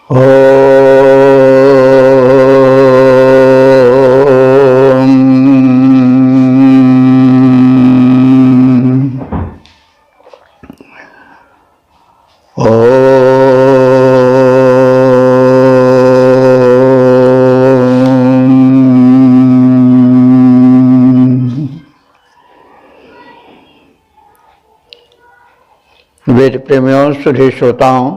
वेद प्रेमियों, सुधी श्रोताओं,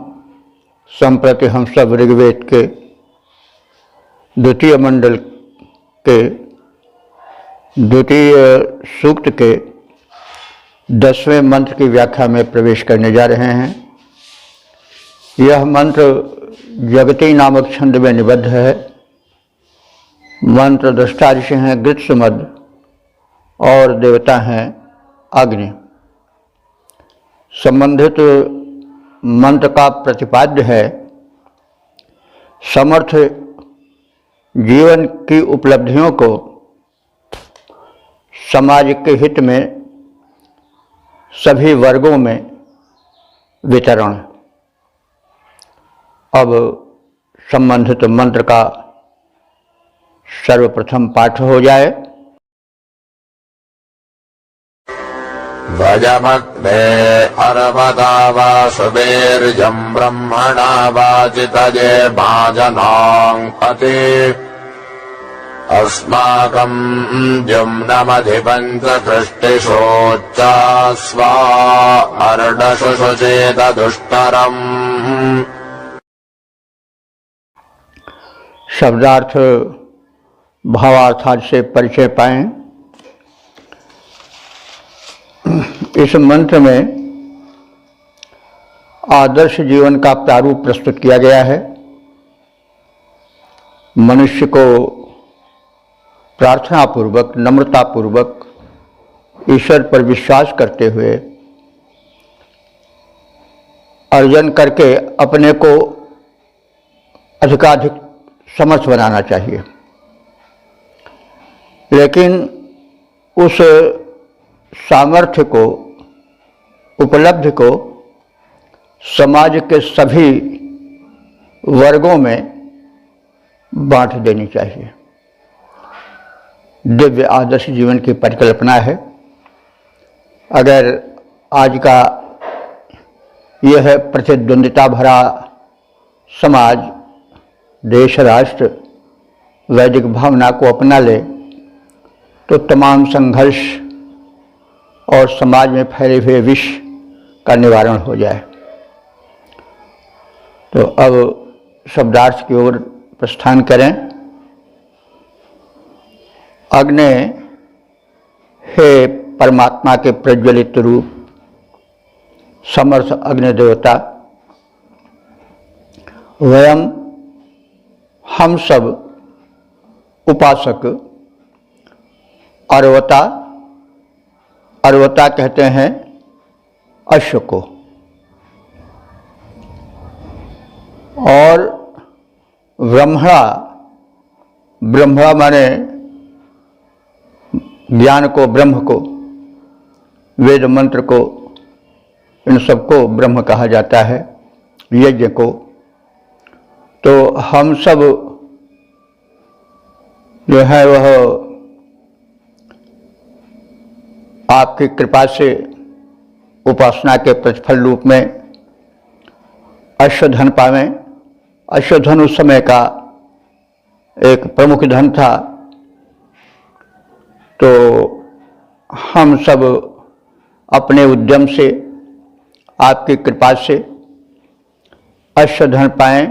संप्रति हम सब ऋग्वेद के द्वितीय मंडल के द्वितीय सूक्त के 10वें मंत्र की व्याख्या में प्रवेश करने जा रहे हैं। यह मंत्र जगती नामक छंद में निबद्ध है। मंत्र दृष्टा ऋषि हैं गृत्समद और देवता हैं अग्नि। संबंधित मंत्र का प्रतिपाद्य है समर्थ जीवन की उपलब्धियों को समाज के हित में सभी वर्गों में वितरण। अब संबंधित मंत्र का सर्वप्रथम पाठ हो जाए। भजमग्ने अर्वदा वासुबेर्जं ब्रह्मणा वाजितये भाजनाङ्कते अस्माकं जुम्नमधिपञ्चकृष्टिशोच्चास्वा अर्णशुशुचेतदुष्टरम्। शब्दार्थ भावार्थार्थ से परिचय पाएं। इस मंत्र में आदर्श जीवन का प्रारूप प्रस्तुत किया गया है। मनुष्य को प्रार्थनापूर्वक, नम्रतापूर्वक ईश्वर पर विश्वास करते हुए अर्जन करके अपने को अधिकाधिक समर्थ बनाना चाहिए। लेकिन उस सामर्थ्य को, उपलब्धि को समाज के सभी वर्गों में बांट देनी चाहिए। दिव्य आदर्श जीवन की परिकल्पना है। अगर आज का यह प्रतिद्वंदिता भरा समाज, देश, राष्ट्र वैदिक भावना को अपना ले तो तमाम संघर्ष और समाज में फैले हुए विष का निवारण हो जाए। तो अब शब्दार्थ की ओर प्रस्थान करें। अग्नि, हे परमात्मा के प्रज्वलित रूप, समर्थ अग्नि देवता, वयम हम सब उपासक अर्वता, अर्वता कहते हैं अश्व को, और ब्रह्मणा, ब्रह्मणा माने ज्ञान को, ब्रह्म को, वेद मंत्र को, इन सबको ब्रह्म कहा जाता है, यज्ञ को। तो हम सब जो है वह आपकी कृपा से उपासना के प्रतिफल रूप में अश्वधन पावें। अश्वधन उस समय का एक प्रमुख धन था। तो हम सब अपने उद्यम से, आपकी कृपा से अश्वधन पाएं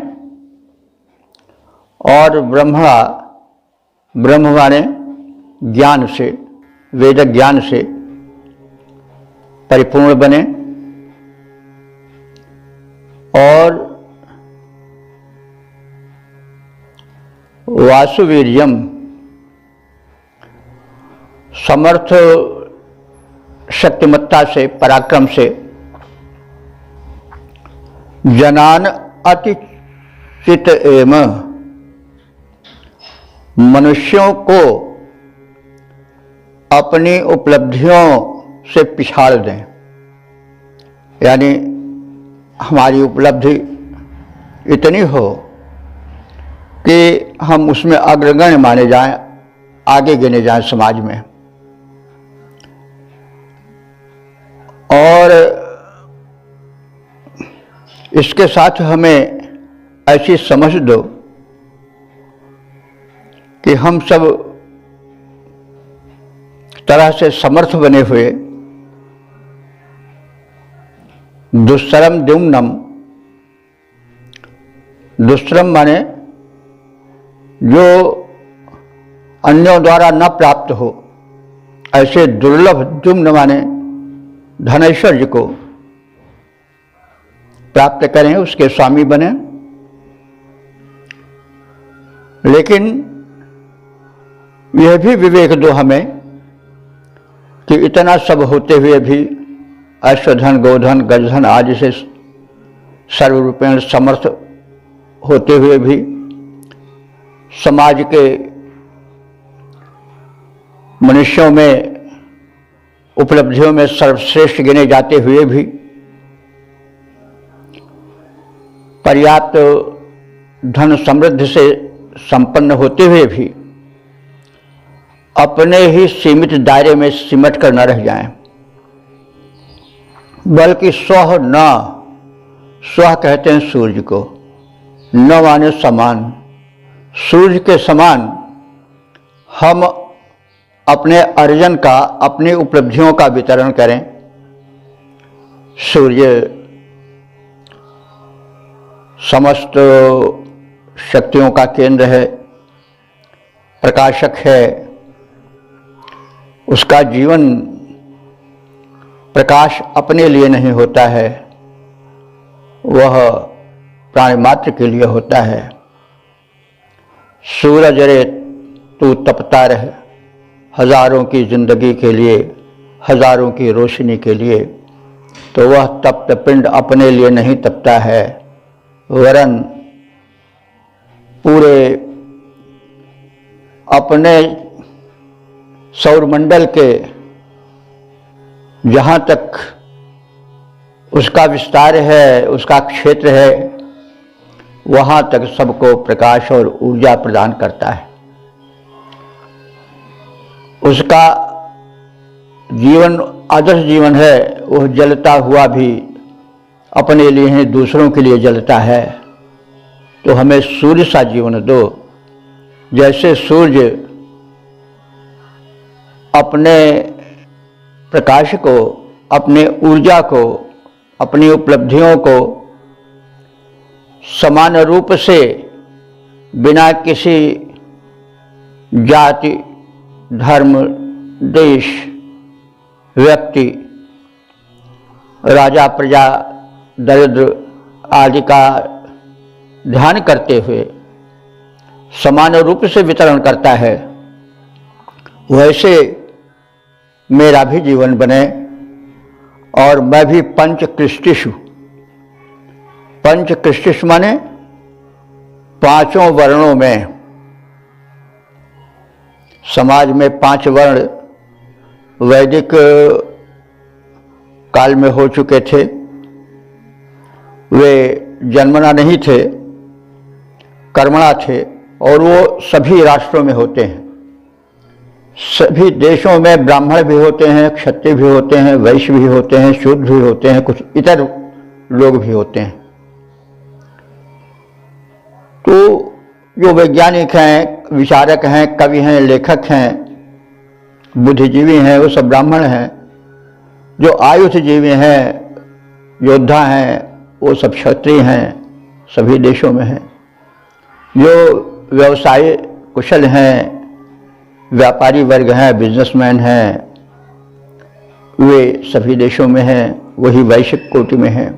और ब्रह्मणा, ब्रह्म माने ज्ञान से, वेद ज्ञान से परिपूर्ण बने और वासुवीर्यम, समर्थ शक्तिमत्ता से, पराक्रम से जनान अतिचित एम, मनुष्यों को अपनी उपलब्धियों से पिछाड़ दें। यानी हमारी उपलब्धि इतनी हो कि हम उसमें अग्रगण्य माने जाएं, आगे गिने जाएं समाज में। और इसके साथ हमें ऐसी समझ दो कि हम सब तरह से समर्थ बने हुए दुष्कर्म द्युम्नम, दुष्कर्म माने जो अन्यों द्वारा न प्राप्त हो, ऐसे दुर्लभ द्युम्न माने धन ऐश्वर्य को प्राप्त करें, उसके स्वामी बने। लेकिन यह भी विवेक दो हमें कि इतना सब होते हुए भी अश्वधन, गोधन, गजधन आदि से सर्वरूपेण समर्थ होते हुए भी समाज के मनुष्यों में उपलब्धियों में सर्वश्रेष्ठ गिने जाते हुए भी, पर्याप्त धन समृद्धि से संपन्न होते हुए भी अपने ही सीमित दायरे में सिमट कर न रह जाएं, बल्कि स्व न, स्व कहते हैं सूर्य को, न माने समान, सूर्य के समान हम अपने अर्जन का, अपनी उपलब्धियों का वितरण करें। सूर्य समस्त शक्तियों का केंद्र है, प्रकाशक है, उसका जीवन प्रकाश अपने लिए नहीं होता है, वह प्राणी मात्र के लिए होता है। सूरज रे तू तपता रहे, हजारों की जिंदगी के लिए, हजारों की रोशनी के लिए, तो वह तप्त पिंड अपने लिए नहीं तपता है, वरन पूरे अपने सौरमंडल के जहाँ तक उसका विस्तार है, उसका क्षेत्र है, वहाँ तक सबको प्रकाश और ऊर्जा प्रदान करता है। उसका जीवन आदर्श जीवन है, वह जलता हुआ भी अपने लिए ही दूसरों के लिए जलता है। तो हमें सूर्य सा जीवन दो, जैसे सूर्य अपने प्रकाश को, अपने ऊर्जा को, अपनी उपलब्धियों को समान रूप से बिना किसी जाति, धर्म, देश, व्यक्ति, राजा, प्रजा, दरिद्र आदि का ध्यान करते हुए समान रूप से वितरण करता है, वैसे मेरा भी जीवन बने और मैं भी पंचकृष्टिषु, पंचकृष्टिषु माने पांचों वर्णों में, समाज में 5 वर्ण वैदिक काल में हो चुके थे। वे जन्मना नहीं थे, कर्मणा थे, और वो सभी राष्ट्रों में होते हैं। सभी देशों में ब्राह्मण भी होते हैं, क्षत्रिय भी होते हैं, वैश्य भी होते हैं, शूद्र भी होते हैं, कुछ इतर लोग भी होते हैं। तो जो वैज्ञानिक हैं, विचारक हैं, कवि हैं, लेखक हैं, बुद्धिजीवी हैं, वो सब ब्राह्मण हैं। जो आयुधजीवी हैं, योद्धा हैं, वो सब क्षत्रिय हैं, सभी देशों में हैं। जो व्यवसाय कुशल हैं, व्यापारी वर्ग हैं, बिजनेसमैन हैं, वे सभी देशों में हैं, वही वैश्विक कोटि में हैं।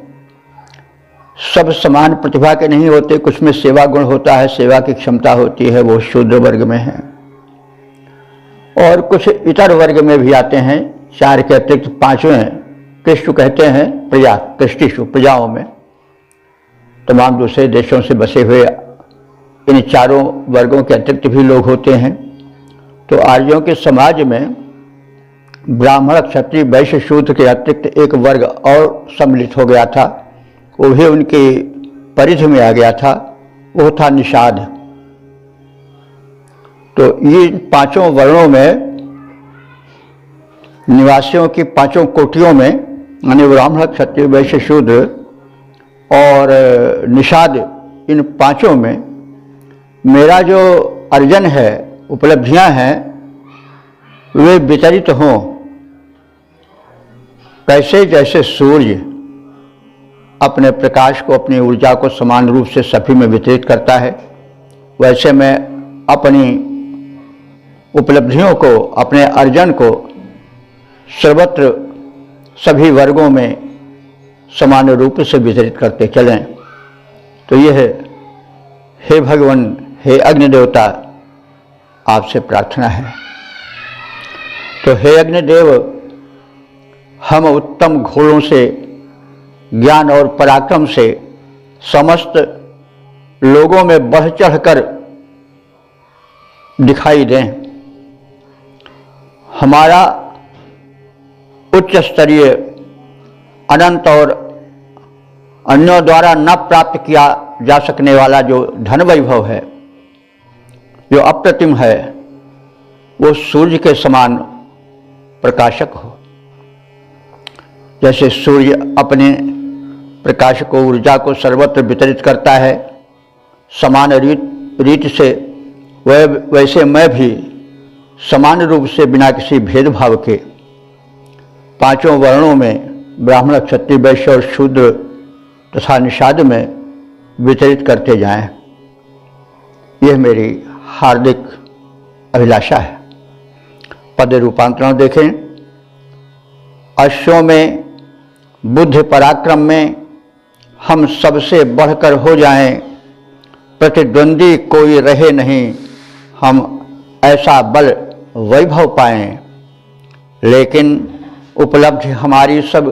सब समान प्रतिभा के नहीं होते, कुछ में सेवा गुण होता है, सेवा की क्षमता होती है, वो शूद्र वर्ग में है। और कुछ इतर वर्ग में भी आते हैं, 4 के अतिरिक्त 5वें कृष्ण कहते हैं प्रजा, कृष्टिषु, प्रजाओं में तमाम दूसरे देशों से बसे हुए इन चारों वर्गों के अतिरिक्त भी लोग होते हैं। तो आर्यों के समाज में ब्राह्मण, क्षत्रिय, वैश्य, शूद्र के अतिरिक्त एक वर्ग और सम्मिलित हो गया था, वो भी उनकी परिधि में आ गया था, वो था निषाद। तो ये पांचों वर्णों में निवासियों की पांचों कोटियों में यानी ब्राह्मण क्षत्रिय वैश्य शूद्र और निषाद, इन पांचों में मेरा जो अर्जन है, उपलब्धियां हैं, वे वितरित हों। कैसे? जैसे सूर्य अपने प्रकाश को, अपनी ऊर्जा को समान रूप से सभी में वितरित करता है, वैसे मैं अपनी उपलब्धियों को, अपने अर्जन को सर्वत्र सभी वर्गों में समान रूप से वितरित करते चलें। तो यह हे भगवान, हे अग्निदेवता, आपसे प्रार्थना है। तो हे अग्निदेव, हम उत्तम घोड़ों से, ज्ञान और पराक्रम से समस्त लोगों में बढ़ चढ़कर दिखाई दें। हमारा उच्च स्तरीय, अनंत और अन्यों द्वारा न प्राप्त किया जा सकने वाला जो धन वैभव है, जो अप्रतिम है, वो सूर्य के समान प्रकाशक हो। जैसे सूर्य अपने प्रकाश को, ऊर्जा को सर्वत्र वितरित करता है समान रीत से, वैसे मैं भी समान रूप से बिना किसी भेदभाव के पांचों वर्णों में, ब्राह्मण क्षत्रिय वैश्य और शूद्र तथा निषाद में वितरित करते जाएं। यह मेरी हार्दिक अभिलाषा है। पद रूपांतरण देखें। अश्वों में, बुद्धि पराक्रम में हम सबसे बढ़कर हो जाएं, प्रतिद्वंदी कोई रहे नहीं, हम ऐसा बल वैभव पाएं। लेकिन उपलब्धि हमारी सब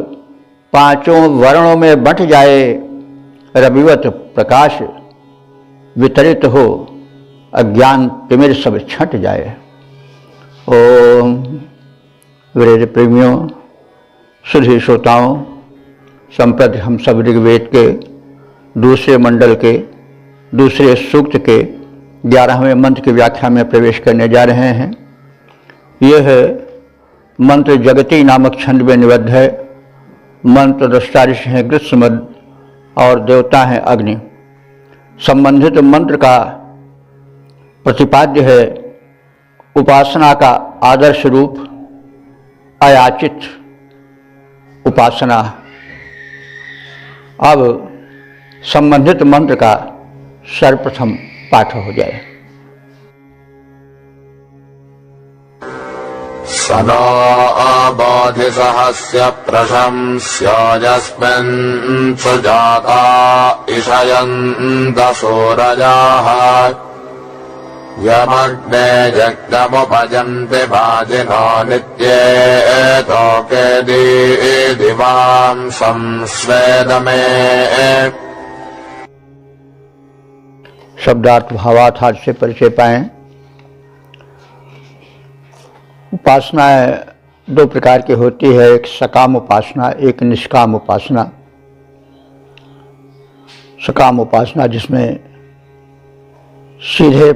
पांचों वर्णों में बंट जाए, रविवत प्रकाश वितरित हो, अज्ञान तिमिर सब छंट जाए। ओम। वेद प्रेमियों, सुधी श्रोताओं, संप्रति हम सब ऋग्वेद के दूसरे मंडल के दूसरे सूक्त के 11वें मंत्र की व्याख्या में प्रवेश करने जा रहे हैं। यह मंत्र जगती नामक छंद में निबद्ध है। मंत्र दृष्टा ऋषि हैं ग्रीष्मद और देवता हैं अग्नि। संबंधित मंत्र का प्रतिपाद्य है उपासना का आदर्श रूप, अयाचित उपासना। अब संबंधित मंत्र का सर्वप्रथम पाठ हो जाए। सदा बोधिसहस्य प्रशंस्य यस्मिन् सुजाता इषयन्त सूरजाः यमग्ने जग्नमुपजन्ति भाजिनो नित्येतोके दिवां संस्वेदमे। शब्दार्थ भावार्थ आज से परिचय पाएं। उपासना दो प्रकार की होती है, एक सकाम उपासना, एक निष्काम उपासना। सकाम उपासना जिसमें सीधे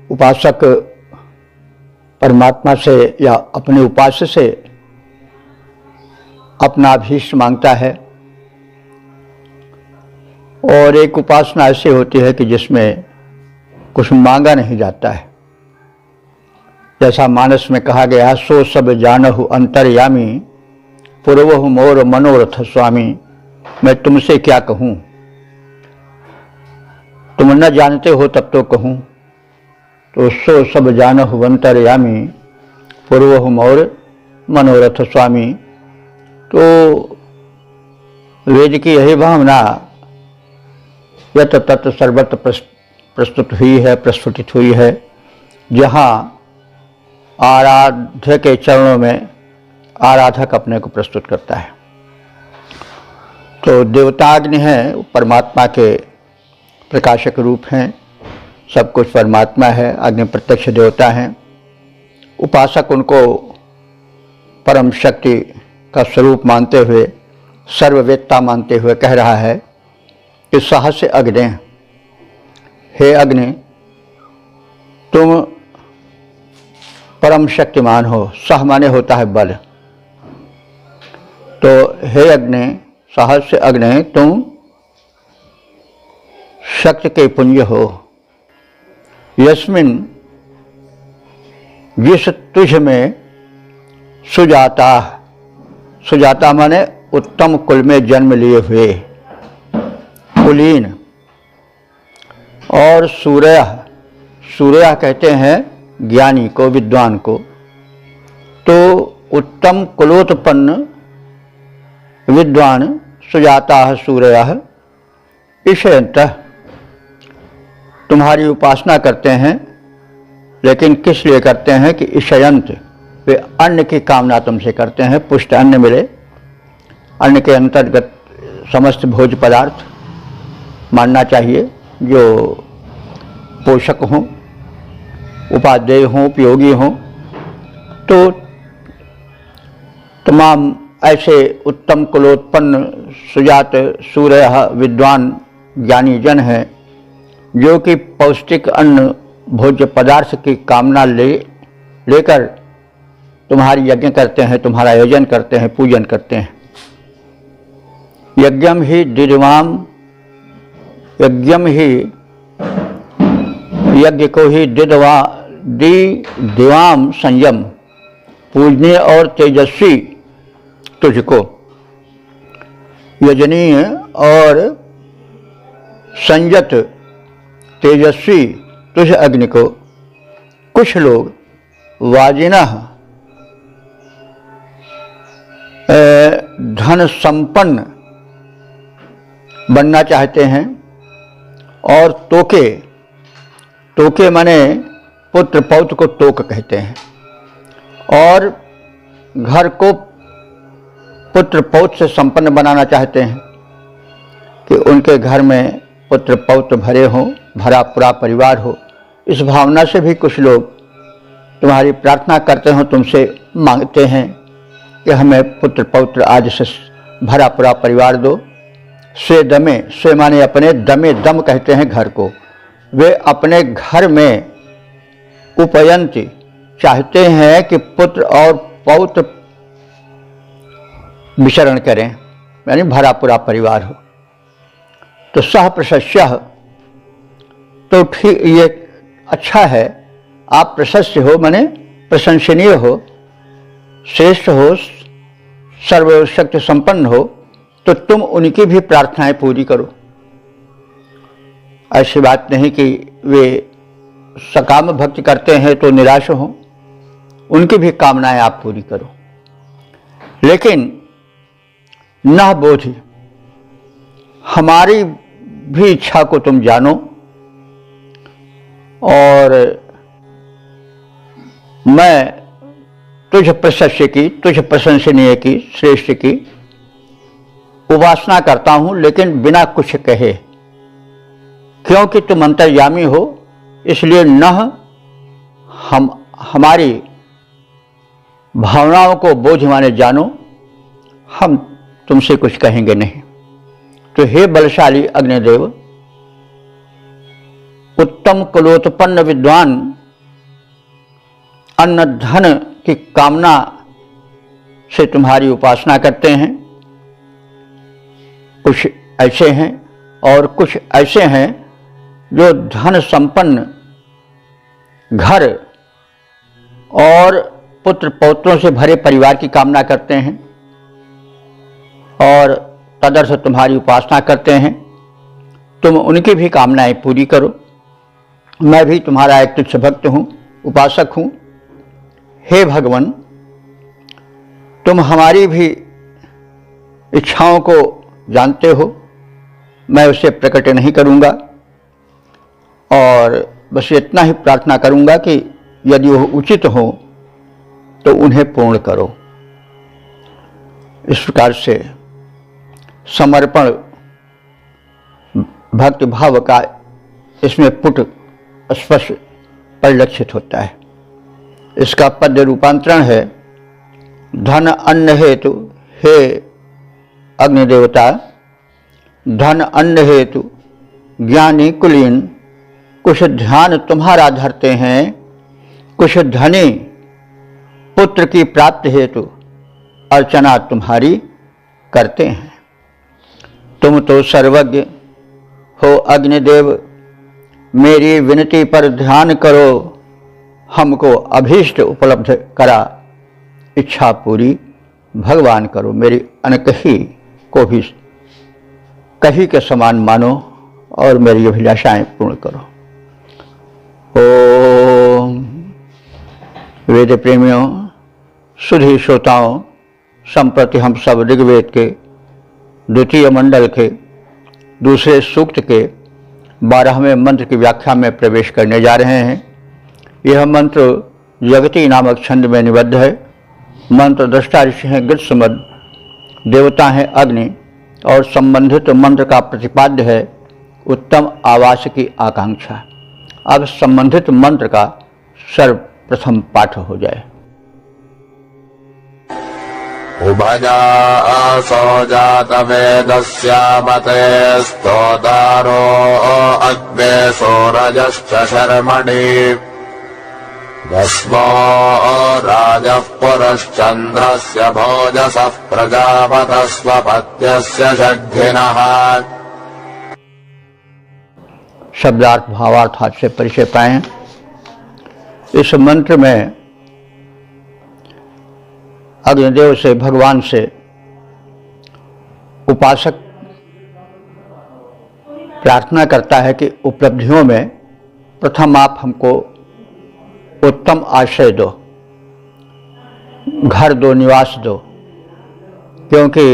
उपासक परमात्मा से या अपने उपास्य से अपना अभीष्ट मांगता है, और एक उपासना ऐसी होती है कि जिसमें कुछ मांगा नहीं जाता है। जैसा मानस में कहा गया, सो सब जानहु अंतर्यामी, पूर्वहु मोर मनोरथ स्वामी। मैं तुमसे क्या कहूँ, तुम न जानते हो तब तो कहूँ। तो सो सब जानहु अंतर्यामी, पूर्वहु मोर मनोरथ स्वामी। तो वेद की यही भावना यत तत् सर्वत्र प्रस्तुत हुई है, प्रस्फुटित हुई है। जहाँ आराध्य के चरणों में आराधक अपने को प्रस्तुत करता है। तो देवताग्नि है, परमात्मा के प्रकाशक रूप हैं, सब कुछ परमात्मा है, अग्नि प्रत्यक्ष देवता हैं। उपासक उनको परम शक्ति का स्वरूप मानते हुए, सर्ववेत्ता मानते हुए कह रहा है कि सहस्य अग्नि, हे अग्नि, तुम परम शक्तिमान हो। सह माने होता है बल। तो हे अग्नि, सहस्य अग्नि, तुम शक्ति के पुंज हो। यस्मिन, जिस तुझ में सुजाता, सुजाता माने उत्तम कुल में जन्म लिए हुए, कुलीन, और सूर्य, सूर्य कहते हैं ज्ञानी को, विद्वान को। तो उत्तम कुलोत्पन्न विद्वान सुजाता सूर्य ईशयन्तः तुम्हारी उपासना करते हैं। लेकिन किस लिए करते हैं कि ईशयंत, वे अन्न की कामना तुमसे करते हैं, पुष्ट अन्न मिले। अन्न के अंतर्गत समस्त भोज्य पदार्थ मानना चाहिए जो पोषक हों, उपादेय हों, उपयोगी हों। तो तमाम ऐसे उत्तम कुलोत्पन्न सुजात सूर्य विद्वान ज्ञानी जन हैं जो कि पौष्टिक अन्न भोज्य पदार्थ की कामना लेकर तुम्हारी यज्ञ करते हैं, तुम्हारा आयोजन करते हैं, पूजन करते हैं। यज्ञम ही दिवाम, यज्ञम ही, यज्ञ को ही दिवाम संयम, पूजनीय और तेजस्वी तुझको, यजनीय और संयत तेजस्वी तुझ अग्नि को कुछ लोग वाजिना धन संपन्न बनना चाहते हैं। और तोके, तोके माने पुत्र पौत्र को तोक कहते हैं। और घर को पुत्र पौत्र से संपन्न बनाना चाहते हैं कि उनके घर में पुत्र पौत्र भरे हों, भरा पूरा परिवार हो। इस भावना से भी कुछ लोग तुम्हारी प्रार्थना करते हो, तुमसे मांगते हैं कि हमें पुत्र पौत्र आज से भरा पूरा परिवार दो। स्वे दमे, स्वे माने अपने, दमे दम कहते हैं घर को। वे अपने घर में उपयंती चाहते हैं कि पुत्र और पौत्र विचरण करें, यानी भरा पूरा परिवार हो। तो सह प्रशस्य, तो ठीक, ये अच्छा है। आप प्रशस्य हो माने प्रशंसनीय हो, श्रेष्ठ हो, सर्वशक्ति संपन्न हो, तो तुम उनकी भी प्रार्थनाएं पूरी करो। ऐसी बात नहीं कि वे सकाम भक्ति करते हैं तो निराश हो, उनकी भी कामनाएं आप पूरी करो। लेकिन न बोधि, हमारी भी इच्छा को तुम जानो और मैं तुझ प्रशस्य की, तुझ प्रशंसनीय की, श्रेष्ठ की उपासना करता हूं, लेकिन बिना कुछ कहे, क्योंकि तुम अंतर्यामी हो। इसलिए न हमारी भावनाओं को बोझ माने जानो, हम तुमसे कुछ कहेंगे नहीं। तो हे बलशाली अग्निदेव, उत्तम कुलोत्पन्न विद्वान अन्न धन की कामना से तुम्हारी उपासना करते हैं। कुछ ऐसे हैं और कुछ ऐसे हैं जो धन संपन्न घर और पुत्र पौत्रों से भरे परिवार की कामना करते हैं और तदर्थ तुम्हारी उपासना करते हैं। तुम उनकी भी कामनाएं पूरी करो। मैं भी तुम्हारा एक तुच्छ भक्त हूँ, उपासक हूँ। हे भगवान, तुम हमारी भी इच्छाओं को जानते हो, मैं उसे प्रकट नहीं करूँगा और बस इतना ही प्रार्थना करूँगा कि यदि वो उचित हो तो उन्हें पूर्ण करो। इस प्रकार से समर्पण भक्ति भाव का इसमें पुट स्पष्ट परिलक्षित होता है। इसका पद्य रूपांतरण है, धन अन्न हेतु हे अग्निदेवता, धन अन्न हेतु ज्ञानी कुलीन कुछ ध्यान तुम्हारा धरते हैं, कुछ धनी पुत्र की प्राप्ति हेतु अर्चना तुम्हारी करते हैं। तुम तो सर्वज्ञ हो अग्निदेव, मेरी विनती पर ध्यान करो, हमको अभीष्ट उपलब्ध करा, इच्छा पूरी भगवान करो, मेरी अनकही को भी कही के समान मानो और मेरी अभिलाषाएं पूर्ण करो। ओम। वेद प्रेमियों, सुधी श्रोताओं, संप्रति हम सब ऋग्वेद के द्वितीय मंडल के दूसरे सूक्त के 12वें मंत्र की व्याख्या में प्रवेश करने जा रहे हैं। यह मंत्र जगती नामक छंद में निबद्ध है। मंत्र दृष्टा ऋषि हैं गृत्समद, देवता हैं अग्नि और संबंधित मंत्र का प्रतिपाद्य है उत्तम आवास की आकांक्षा। अब संबंधित मंत्र का सर्वप्रथम पाठ हो जाए। उभयासो जातवेदस्यामते स्तोतारो अग्नेशो रजश्च शर्मणि भस्मो राजः पुरश्चन्द्रस्य भोजसः प्रजापतः स्वपत्यस्य शग्धिनः। शब्दार्थ भावार्थ हाथ से परिचय पाएं। इस मंत्र में अग्निदेव से, भगवान से उपासक प्रार्थना करता है कि उपलब्धियों में प्रथम आप हमको उत्तम आश्रय दो, घर दो, निवास दो, क्योंकि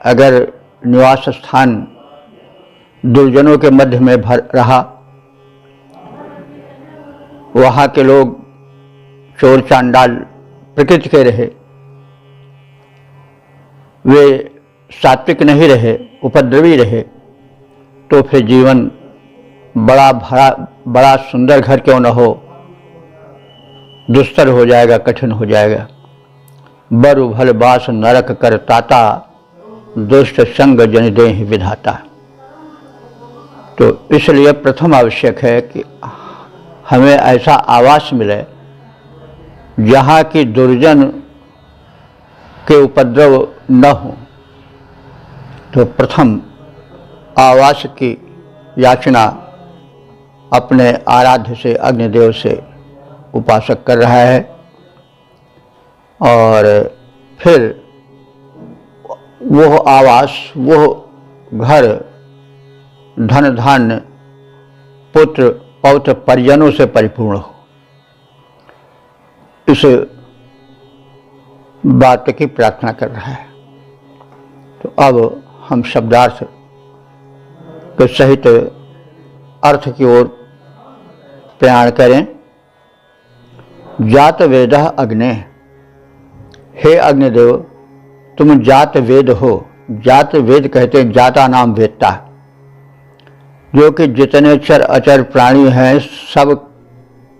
अगर निवास स्थान दुर्जनों के मध्य में भर रहा, वहाँ के लोग चोर चांडाल प्रकृति के रहे, वे सात्विक नहीं रहे, उपद्रवी रहे, तो फिर जीवन बड़ा सुंदर घर क्यों न हो, दुस्तर हो जाएगा, कठिन हो जाएगा। बरु भल बास नरक कर ताता, दुष्ट संग जन देहि विधाता। तो इसलिए प्रथम आवश्यक है कि हमें ऐसा आवास मिले जहाँ की दुर्जन के उपद्रव न हो। तो प्रथम आवास की याचना अपने आराध्य से, अग्निदेव से उपासक कर रहा है। और फिर वह आवास, वह घर धन धान्य पुत्र पौत्र परिजनों से परिपूर्ण हो, इस बात की प्रार्थना कर रहा है। तो अब हम शब्दार्थ के सहित अर्थ की ओर प्रयाण करें। जात वेदः अग्ने, हे अग्निदेव तुम जात वेद हो। जात वेद कहते हैं जाता नाम वेदता, जो कि जितने चर अचर प्राणी हैं सब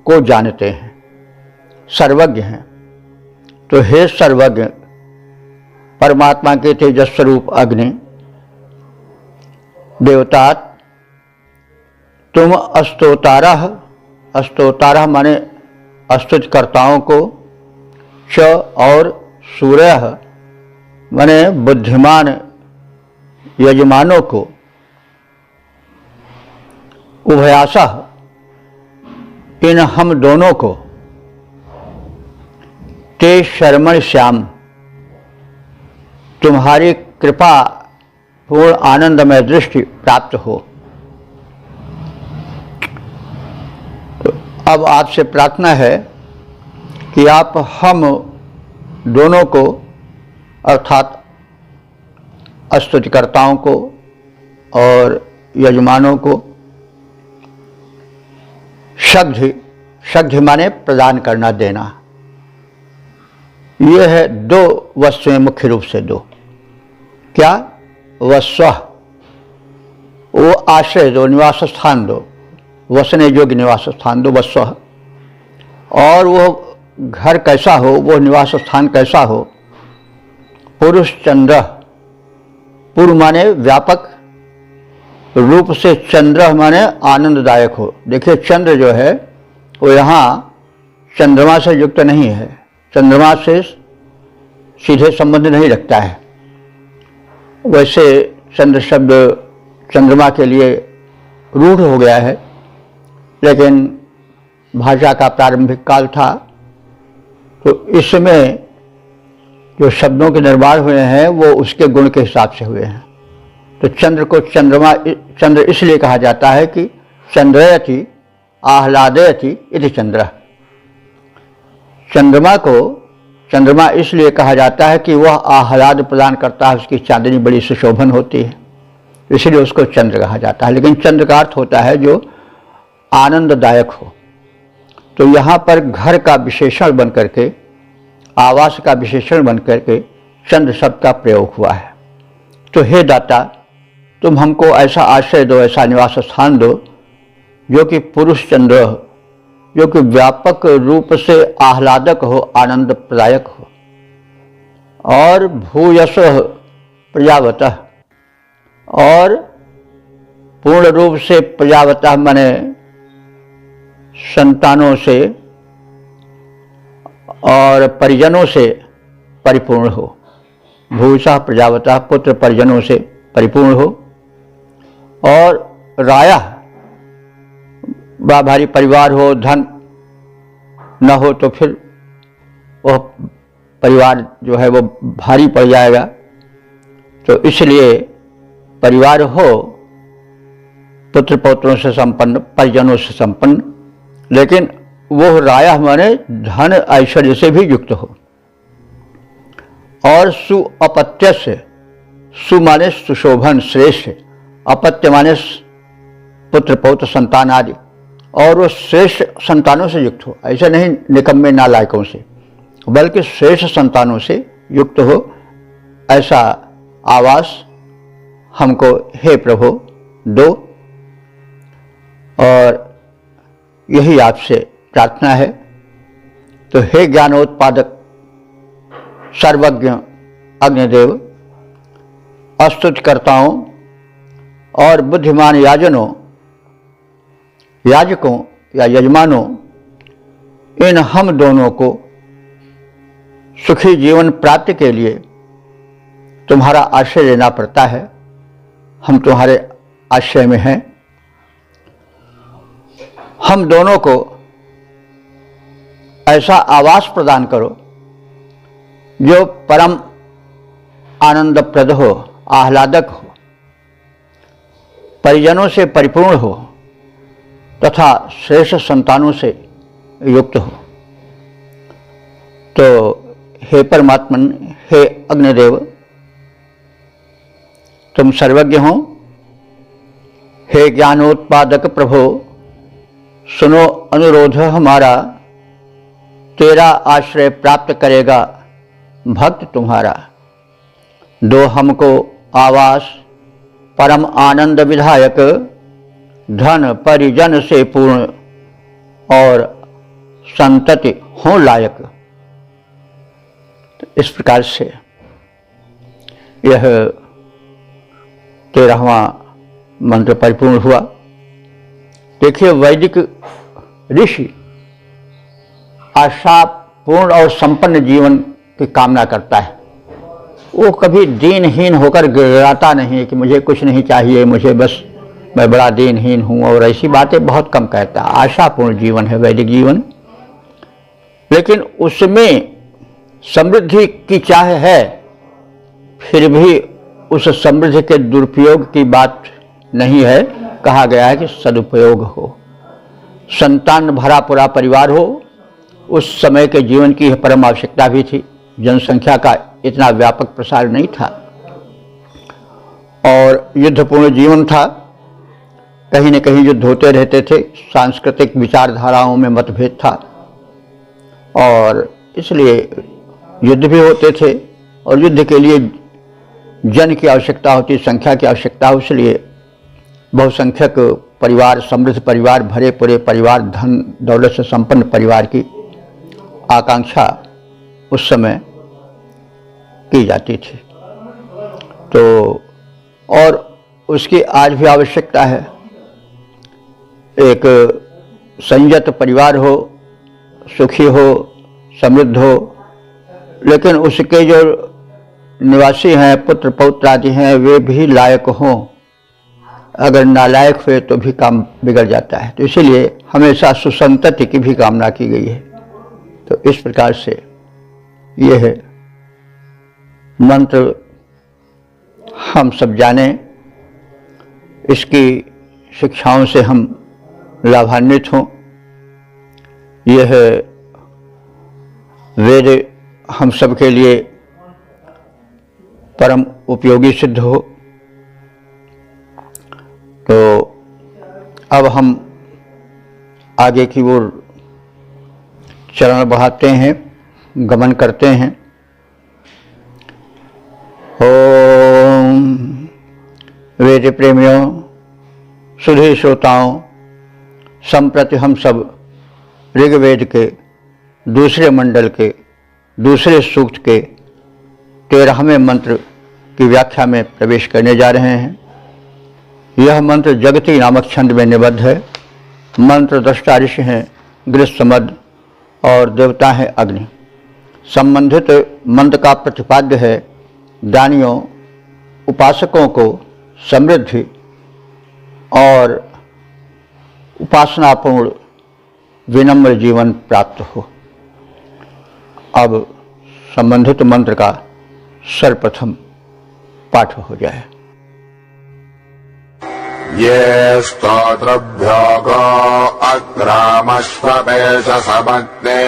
को जानते हैं, सर्वज्ञ हैं। तो हे सर्वज्ञ परमात्मा के तेजस स्वरूप अग्नि देवता, तुम अस्तोतारः, अस्तोतारः माने स्तुतिकर्ताओं को, च और सूर्यः माने बुद्धिमान यजमानों को, उभयासः इन हम दोनों को, ते शर्मण श्याम तुम्हारी कृपा पूर्ण आनंदमय दृष्टि प्राप्त हो। तो अब आपसे प्रार्थना है कि आप हम दोनों को अर्थात स्तुतिकर्ताओं को और यजमानों को शग्धि, शग्धि माने प्रदान करना, देना। यह है दो वस्तुएं, मुख्य रूप से दो। क्या? वस्व, वो आश्रय दो, निवास स्थान दो, वसने योग्य निवास स्थान दो, वस्व। और वो घर कैसा हो, वो निवास स्थान कैसा हो? पुरुष चंद्र, पूर्व माने व्यापक रूप से, चंद्र माने आनंददायक हो। देखिए चंद्र जो है वो यहाँ चंद्रमा से युक्त नहीं है, चंद्रमा से सीधे संबंध नहीं रखता है। वैसे चंद्र शब्द चंद्रमा के लिए रूढ़ हो गया है, लेकिन भाषा का प्रारंभिक काल था, तो इसमें जो शब्दों के निर्माण हुए हैं वो उसके गुण के हिसाब से हुए हैं। तो चंद्र को चंद्र इसलिए कहा जाता है कि चंद्रयति आह्लादयति इति चंद्र। चंद्रमा को चंद्रमा इसलिए कहा जाता है कि वह आह्लाद प्रदान करता है, उसकी चांदनी बड़ी सुशोभन होती है, इसलिए उसको चंद्र कहा जाता है। लेकिन चंद्र का अर्थ होता है जो आनंददायक हो। तो यहाँ पर घर का विशेषण बन करके, आवास का विशेषण बन करके चंद्र शब्द का प्रयोग हुआ है। तो हे दाता, तुम हमको ऐसा आश्रय दो, ऐसा निवास स्थान दो जो कि पुरुष चंद्र हो, जो कि व्यापक रूप से आह्लादक हो, आनंद प्रदायक हो, और भूयस प्रजावतः, और पूर्ण रूप से प्रजावतः माने संतानों से और परिजनों से परिपूर्ण हो। भूषा प्रजावतः, पुत्र परिजनों से परिपूर्ण हो, और राया बड़ा भारी परिवार हो, धन न हो तो फिर वह परिवार जो है वो भारी पड़ जाएगा। तो इसलिए परिवार हो पुत्र पौत्रों से संपन्न, परिजनों से संपन्न, लेकिन वो राया माने धन ऐश्वर्य से भी युक्त हो, और सुअपत्य से, सु माने सुशोभन श्रेष्ठ, अपत्य माने पुत्र पौत्र संतान आदि, और वो श्रेष्ठ संतानों से युक्त हो। ऐसे नहीं निकम्मे नालायकों से, बल्कि श्रेष्ठ संतानों से युक्त हो, ऐसा आवास हमको हे प्रभु दो। और यही आपसे प्रार्थना है। तो हे ज्ञानोत्पादक सर्वज्ञ अग्निदेव, स्तुतिकर्ताओं और बुद्धिमान याजकों या यजमानों, इन हम दोनों को सुखी जीवन प्राप्ति के लिए तुम्हारा आश्रय लेना पड़ता है। हम तुम्हारे आश्रय में हैं। हम दोनों को ऐसा आवास प्रदान करो जो परम आनंदप्रद हो, आह्लादक हो, परिजनों से परिपूर्ण हो तथा श्रेष्ठ संतानों से युक्त हो। तो हे परमात्मन, हे अग्निदेव, तुम सर्वज्ञ हो। हे ज्ञानोत्पादक प्रभो, सुनो अनुरोध हमारा, तेरा आश्रय प्राप्त करेगा भक्त तुम्हारा। दो हमको आवास परम आनंद विधायक, धन परिजन से पूर्ण और संतति हो लायक। इस प्रकार से यह 13वां मंत्र परिपूर्ण हुआ। देखिए, वैदिक ऋषि आशापूर्ण और संपन्न जीवन की कामना करता है। वो कभी दीनहीन होकर गिड़गिड़ाता नहीं कि मुझे कुछ नहीं चाहिए, मुझे बस मैं बड़ा दीनहीन हूँ, और ऐसी बातें बहुत कम कहता है। आशापूर्ण जीवन है वैदिक जीवन, लेकिन उसमें समृद्धि की चाह है, फिर भी उस समृद्धि के दुरुपयोग की बात नहीं है। कहा गया है कि सदुपयोग हो, संतान भरा पूरा परिवार हो। उस समय के जीवन की परम आवश्यकता भी थी। जनसंख्या का इतना व्यापक प्रसार नहीं था और युद्धपूर्ण जीवन था। कहीं न कहीं युद्ध होते रहते थे, सांस्कृतिक विचारधाराओं में मतभेद था और इसलिए युद्ध भी होते थे, और युद्ध के लिए जन की आवश्यकता होती, संख्या की आवश्यकता हो। इसलिए बहुसंख्यक परिवार, समृद्ध परिवार, भरे पूरे परिवार, धन दौलत से संपन्न परिवार की आकांक्षा उस समय की जाती थी। तो और उसकी आज भी आवश्यकता है। एक संयत परिवार हो, सुखी हो, समृद्ध हो, लेकिन उसके जो निवासी हैं, पुत्र पौत्र आदि हैं, वे भी लायक हों। अगर नालायक हुए तो भी काम बिगड़ जाता है। तो इसीलिए हमेशा सुसंतति की भी कामना की गई है। तो इस प्रकार से यह मंत्र हम सब जाने, इसकी शिक्षाओं से हम लाभान्वित हों। यह वेद हम सब के लिए परम उपयोगी सिद्ध हो। तो अब हम आगे की ओर चरण बढ़ाते हैं, गमन करते हैं। ओम वेद प्रेमियों, सुधी श्रोताओं, संप्रति हम सब ऋग्वेद के दूसरे मंडल के दूसरे सूक्त के 13वें मंत्र की व्याख्या में प्रवेश करने जा रहे हैं। यह मंत्र जगती नामक छंद में निबद्ध है। मंत्र दृष्टा ऋषि हैं गृहसमद और देवता हैं अग्नि। संबंधित मंत्र का प्रतिपाद्य है दानियों उपासकों को समृद्धि और उपासनापूर्ण विनम्र जीवन प्राप्त हो। अब संबंधित मंत्र का सर्वप्रथम पाठ हो जाए। ये स्तोत्रभ्यो गो अग्रामश्वपेश समग्ने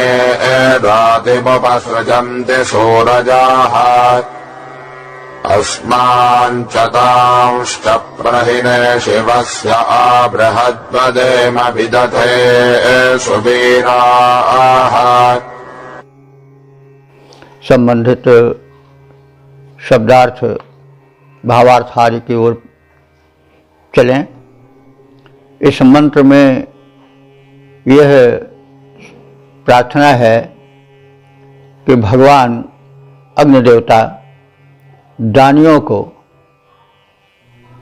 रातिमुपसृजन्ति सूरजाः अस्माञ्चतांश्च प्रहिने शिवस्य आबृहद्वदेम विदधे सुवीराः। संबंधित शब्दार्थ भावार्थ आदि की ओर चलें। इस मंत्र में यह प्रार्थना है कि भगवान अग्नि देवता दानियों को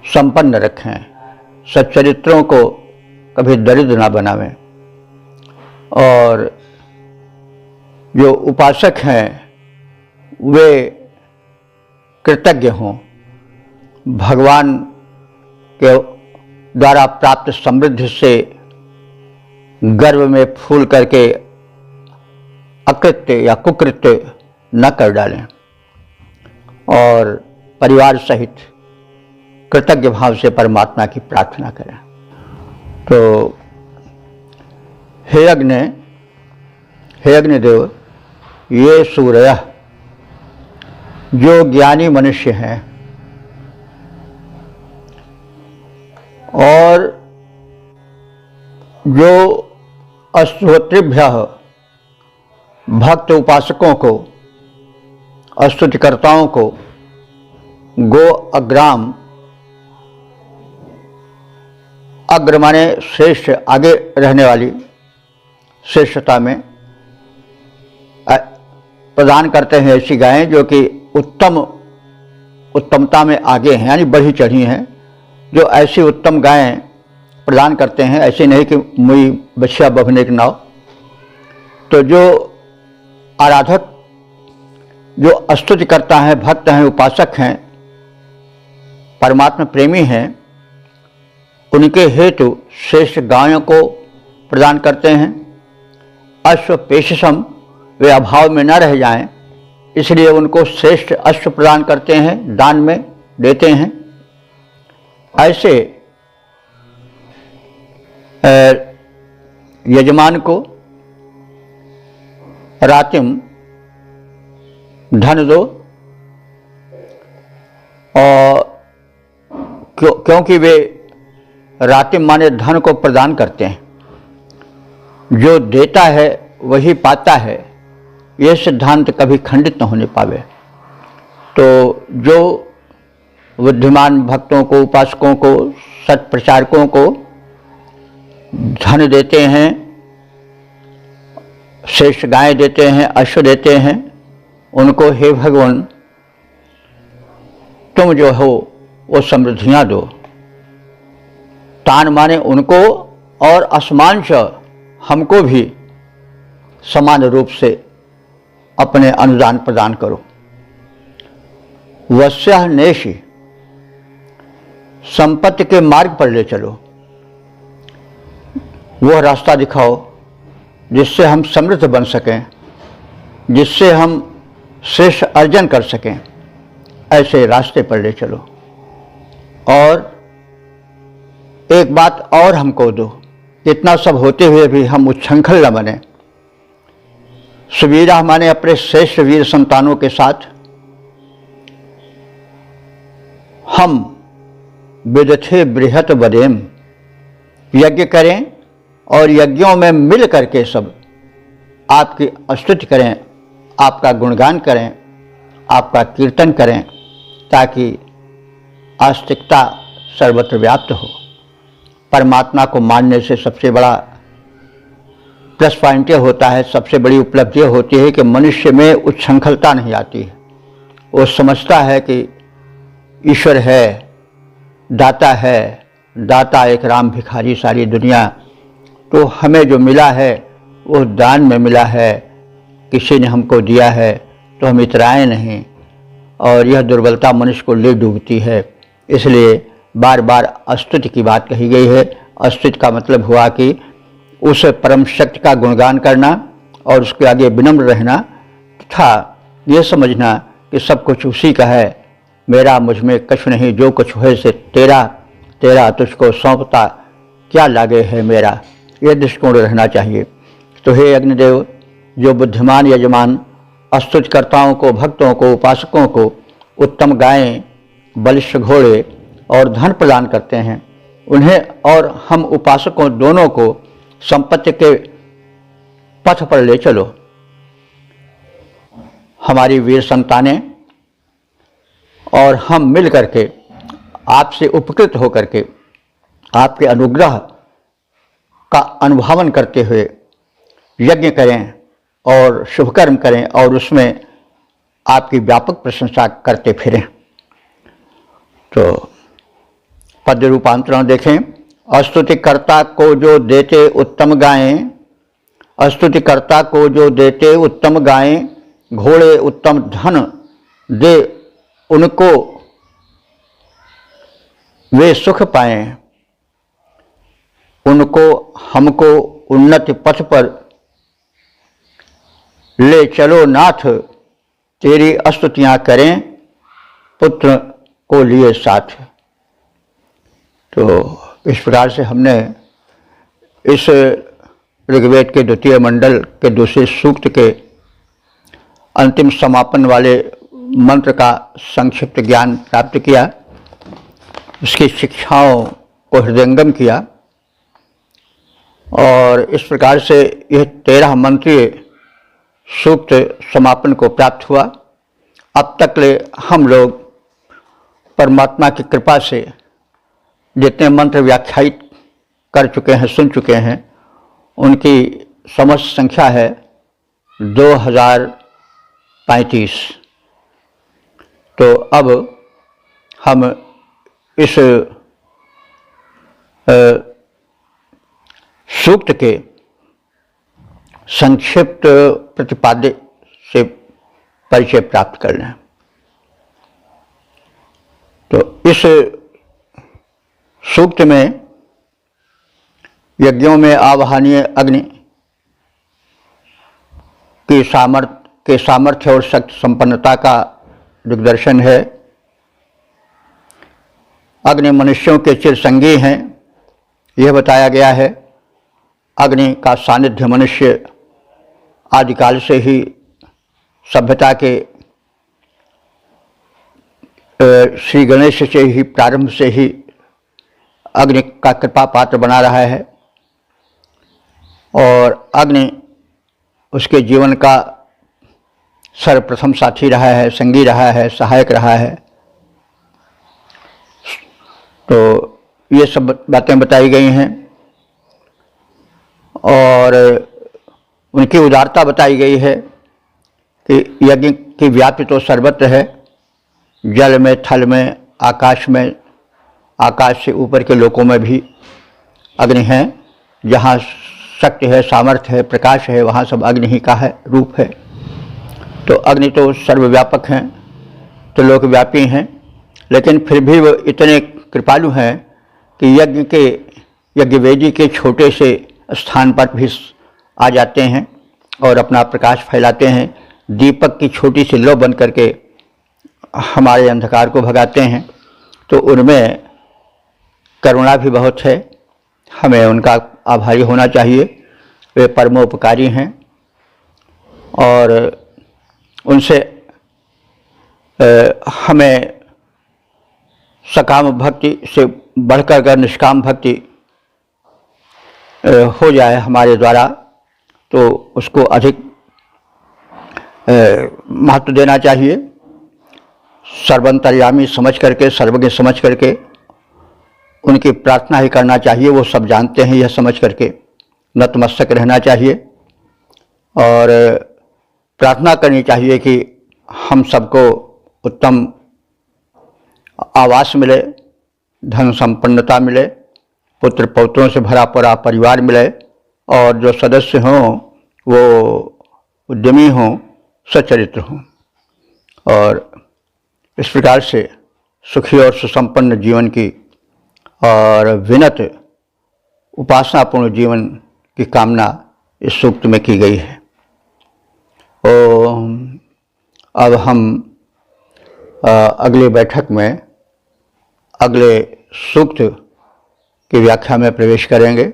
संपन्न रखें, सच्चरित्रों को कभी दरिद्र ना बनावें, और जो उपासक हैं वे कृतज्ञ हों। भगवान के द्वारा प्राप्त समृद्धि से गर्व में फूल करके अकृत्य या कुकृत्य न कर डालें और परिवार सहित कृतज्ञ भाव से परमात्मा की प्रार्थना करें। तो हे अग्निदेव, ये सूर्य जो ज्ञानी मनुष्य हैं और जो अस्तोत्रिभ्य भक्त उपासकों को, स्तुतिकर्ताओं को गो अग्राम, अग्र माने श्रेष्ठ, आगे रहने वाली, श्रेष्ठता में प्रदान करते हैं ऐसी गायें जो कि उत्तमता में आगे हैं, यानी बढ़ी चढ़ी हैं। जो ऐसी उत्तम गायें प्रदान करते हैं, ऐसे नहीं कि मुई बछिया बभने के नाव। तो जो आराधक, जो स्तुति करता है, भक्त हैं, उपासक हैं, परमात्मा प्रेमी हैं, उनके हेतु श्रेष्ठ गायों को प्रदान करते हैं। अश्व पेशसम, वे अभाव में न रह जाएं, इसलिए उनको श्रेष्ठ अश्व प्रदान करते हैं, दान में देते हैं। ऐसे यजमान को रातिम धन दो, और क्योंकि वे रातिम माने धन को प्रदान करते हैं। जो देता है वही पाता है, यह सिद्धांत कभी खंडित न होने पावे। तो जो बुद्धिमान भक्तों को, उपासकों को, सत प्रचारकों को धन देते हैं, श्रेष्ठ गाय देते हैं, अश्व देते हैं, उनको हे भगवान तुम जो हो वो समृद्धियां दो। तान माने उनको और असमान च हमको भी समान रूप से अपने अनुदान प्रदान करो। वस्यः नेषि, संपत्ति के मार्ग पर ले चलो, वह रास्ता दिखाओ जिससे हम समृद्ध बन सकें, जिससे हम श्रेष्ठ अर्जन कर सकें, ऐसे रास्ते पर ले चलो। और एक बात और हमको दो, इतना सब होते हुए भी हम उच्छृंखल न बने। सुवीरा माने अपने श्रेष्ठ वीर संतानों के साथ हम विदथे बृहत बदेम, यज्ञ करें और यज्ञों में मिल करके सब आपकी स्तुति करें, आपका गुणगान करें, आपका कीर्तन करें, ताकि आस्तिकता सर्वत्र व्याप्त हो। परमात्मा को मानने से सबसे बड़ा प्लस पॉइंट यह होता है, सबसे बड़ी उपलब्धि होती है कि मनुष्य में उच्छृंखलता नहीं आती है। वो समझता है कि ईश्वर है, दाता है, दाता एक राम भिखारी सारी दुनिया। तो हमें जो मिला है वो दान में मिला है, किसी ने हमको दिया है, तो हम इतराएं नहीं। और यह दुर्बलता मनुष्य को ले डूबती है। इसलिए बार बार स्तुति की बात कही गई है। स्तुति का मतलब हुआ कि उस परम शक्ति का गुणगान करना और उसके आगे विनम्र रहना, तथा यह समझना कि सब कुछ उसी का है, मेरा मुझ में कछु नहीं, जो कुछ है से तेरा, तेरा तुझको सौंपता क्या लागे है मेरा, यह दृष्टिकोण रहना चाहिए। तो हे अग्निदेव, जो बुद्धिमान यजमान स्तुतिकर्ताओं को, भक्तों को, उपासकों को उत्तम गायें, बलिष्ठ घोड़े और धन प्रदान करते हैं, उन्हें और हम उपासकों दोनों को संपत्ति के पथ पर ले चलो। हमारी वीर संतानें और हम मिल करके आपसे उपकृत होकर के आपके अनुग्रह का अनुभावन करते हुए यज्ञ करें और शुभकर्म करें और उसमें आपकी व्यापक प्रशंसा करते फिरें। तो पद्य रूपांतरण देखें। स्तुतिकर्ता को जो देते उत्तम गायें, स्तुतिकर्ता को जो देते उत्तम गायें, घोड़े उत्तम धन दे उनको वे सुख पाएं, उनको हमको उन्नति पथ पर ले चलो नाथ, तेरी स्तुतियां करें पुत्र को लिए साथ। तो इस प्रकार से हमने इस ऋग्वेद के द्वितीय मंडल के दूसरे सूक्त के अंतिम समापन वाले मंत्र का संक्षिप्त ज्ञान प्राप्त किया, उसकी शिक्षाओं को हृदयंगम किया और इस प्रकार से यह 13 मंत्रीय सूक्त समापन को प्राप्त हुआ। अब तक ले हम लोग परमात्मा की कृपा से जितने मंत्र व्याख्यायित कर चुके हैं, सुन चुके हैं, उनकी समस्त संख्या है 2035। तो अब हम इस सूक्त के संक्षिप्त प्रतिपाद्य से परिचय प्राप्त कर लें। तो इस सूक्त में यज्ञों में आवाहनीय अग्नि के सामर्थ्य और शक्ति संपन्नता का दिग्दर्शन है। अग्नि मनुष्यों के चिरसंगी हैं, यह बताया गया है। अग्नि का सानिध्य मनुष्य आदिकाल से ही सभ्यता के श्री गणेश से ही प्रारंभ से ही अग्नि का कृपा पात्र बना रहा है और अग्नि उसके जीवन का सर्वप्रथम साथी रहा है, संगी रहा है, सहायक रहा है। तो ये सब बातें बताई गई हैं और उनकी उदारता बताई गई है कि यज्ञ की व्याप्ति तो सर्वत्र है, जल में, थल में, आकाश में, आकाश से ऊपर के लोकों में भी अग्नि है। जहाँ शक्ति है, सामर्थ्य है, प्रकाश है, वहाँ सब अग्नि ही का है, रूप है। तो अग्नि तो सर्वव्यापक हैं, तो लोकव्यापी हैं, लेकिन फिर भी वो इतने कृपालु हैं कि यज्ञवेदी के छोटे से स्थान पर भी आ जाते हैं और अपना प्रकाश फैलाते हैं। दीपक की छोटी सी लौ बन करके हमारे अंधकार को भगाते हैं। तो उनमें करुणा भी बहुत है, हमें उनका आभारी होना चाहिए। वे परमोपकारी हैं और उनसे हमें सकाम भक्ति से बढ़कर अगर निष्काम भक्ति हो जाए हमारे द्वारा तो उसको अधिक महत्व देना चाहिए। सर्वंतर्यामी समझ करके, सर्वज्ञ समझ करके उनकी प्रार्थना ही करना चाहिए। वो सब जानते हैं, यह समझ करके नतमस्तक रहना चाहिए और प्रार्थना करनी चाहिए कि हम सबको उत्तम आवास मिले, धन संपन्नता मिले, पुत्र पौत्रों से भरा पड़ा परिवार मिले और जो सदस्य हों वो उद्यमी हों, सच्चरित्र हों और इस प्रकार से सुखी और सुसंपन्न जीवन की और विनत उपासनापूर्ण जीवन की कामना इस सूक्त में की गई है। अब हम अगली बैठक में अगले सूक्त की व्याख्या में प्रवेश करेंगे।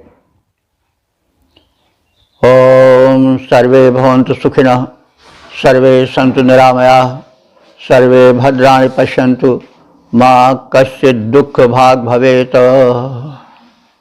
ओम सर्वे भवन्तु सुखिनः, सर्वे सन्तु निरामयाः, सर्वे भद्राणि पश्यन्तु, मा कश्चित् दुःख भाग् भवेत्।